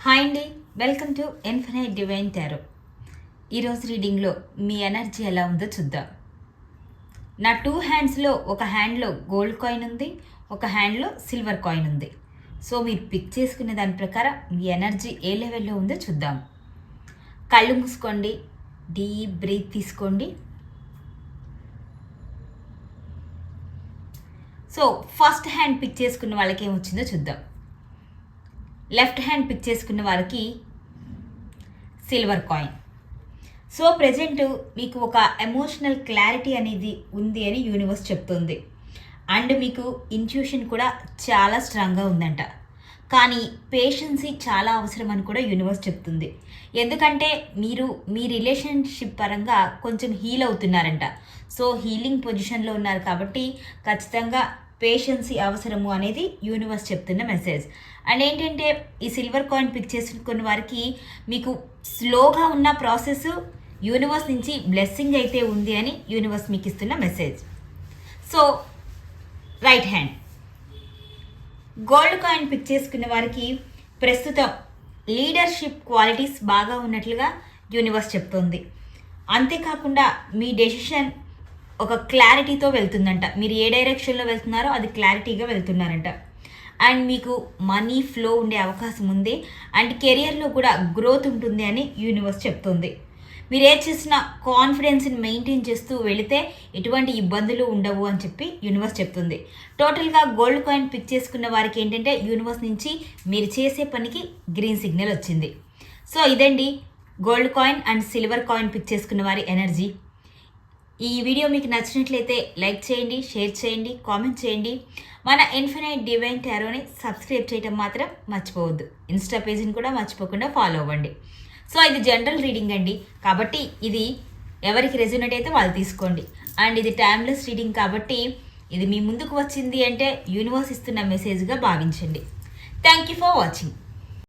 Hi అండి, welcome to infinite divine tarot. ఈరోజు రీడింగ్లో మీ energy ఎలా ఉందో చూద్దాం. నా 2 హ్యాండ్స్లో ఒక హ్యాండ్లో గోల్డ్ కాయిన్ ఉంది, ఒక హ్యాండ్లో సిల్వర్ కాయిన్ ఉంది. సో మీరు పిక్ చేసుకునే దాని ప్రకారం మీ ఎనర్జీ ఏ లెవెల్లో ఉందో చూద్దాం. కళ్ళు మూసుకోండి, డీప్ బ్రీత్ తీసుకోండి. సో ఫస్ట్ హ్యాండ్ పిక్ చేసుకున్న వాళ్ళకి ఏమొచ్చిందో చూద్దాం. లెఫ్ట్ హ్యాండ్ పిక్ చేసుకున్న వారికి సిల్వర్ కాయిన్. సో ప్రజెంట్ మీకు ఒక ఎమోషనల్ క్లారిటీ అనేది ఉంది అని యూనివర్స్ చెప్తుంది. అండ్ మీకు ఇంట్యూషన్ కూడా చాలా స్ట్రాంగ్గా ఉందంట. కానీ పేషెన్సీ చాలా అవసరం అని కూడా యూనివర్స్ చెప్తుంది. ఎందుకంటే మీరు మీ రిలేషన్షిప్ పరంగా కొంచెం హీల్ అవుతున్నారంట. సో హీలింగ్ పొజిషన్లో ఉన్నారు కాబట్టి ఖచ్చితంగా పేషెన్సీ అవసరము అనేది యూనివర్స్ చెప్తున్న మెసేజ్. అండ్ ఏంటంటే ఈ సిల్వర్ కాయిన్ పిక్ చేసుకున్న వారికి మీకు స్లోగా ఉన్న ప్రాసెస్ యూనివర్స్ నుంచి బ్లెస్సింగ్ అయితే ఉంది అని యూనివర్స్ మీకు ఇస్తున్న message. So right hand gold coin pick చేసుకున్న వారికి ప్రస్తుతం లీడర్షిప్ క్వాలిటీస్ బాగా ఉన్నట్లుగా యూనివర్స్ చెప్తుంది. అంతేకాకుండా మీ డెసిషన్ ఒక క్లారిటీతో వెళ్తుందంట. మీరు ఏ డైరెక్షన్లో వెళ్తున్నారో అది క్లారిటీగా వెళ్తున్నారంట. అండ్ మీకు మనీ ఫ్లో ఉండే అవకాశం ఉంది. అండ్ కెరియర్లో కూడా గ్రోత్ ఉంటుంది అని యూనివర్స్ చెప్తుంది. మీరు ఏది చేసినా కాన్ఫిడెన్స్ని మెయింటైన్ చేస్తూ వెళితే ఎటువంటి ఇబ్బందులు ఉండవు అని చెప్పి యూనివర్స్ చెప్తుంది. టోటల్గా గోల్డ్ కాయిన్ పిక్ చేసుకున్న వారికి ఏంటంటే యూనివర్స్ నుంచి మీరు చేసే పనికి గ్రీన్ సిగ్నల్ వచ్చింది. సో ఇదండి gold coin and silver coin pick చేసుకున్న వారి ఎనర్జీ. ఈ వీడియో మీకు నచ్చినట్లయితే లైక్ చేయండి, షేర్ చేయండి, కామెంట్ చేయండి. మన ఇన్ఫినైట్ డివైన్ టారోని సబ్స్క్రైబ్ చేయడం మాత్రం మర్చిపోవద్దు. ఇన్స్టా పేజీని కూడా మర్చిపోకుండా ఫాలో అవ్వండి. సో ఇది జనరల్ రీడింగ్ అండి, కాబట్టి ఇది ఎవరికి రెజ్యూనేట్ అయితే వాళ్ళు తీసుకోండి. అండ్ ఇది టైమ్లెస్ రీడింగ్ కాబట్టి ఇది మీ ముందుకు వచ్చింది అంటే యూనివర్స్ ఇస్తున్న మెసేజ్గా భావించండి. Thank you for watching.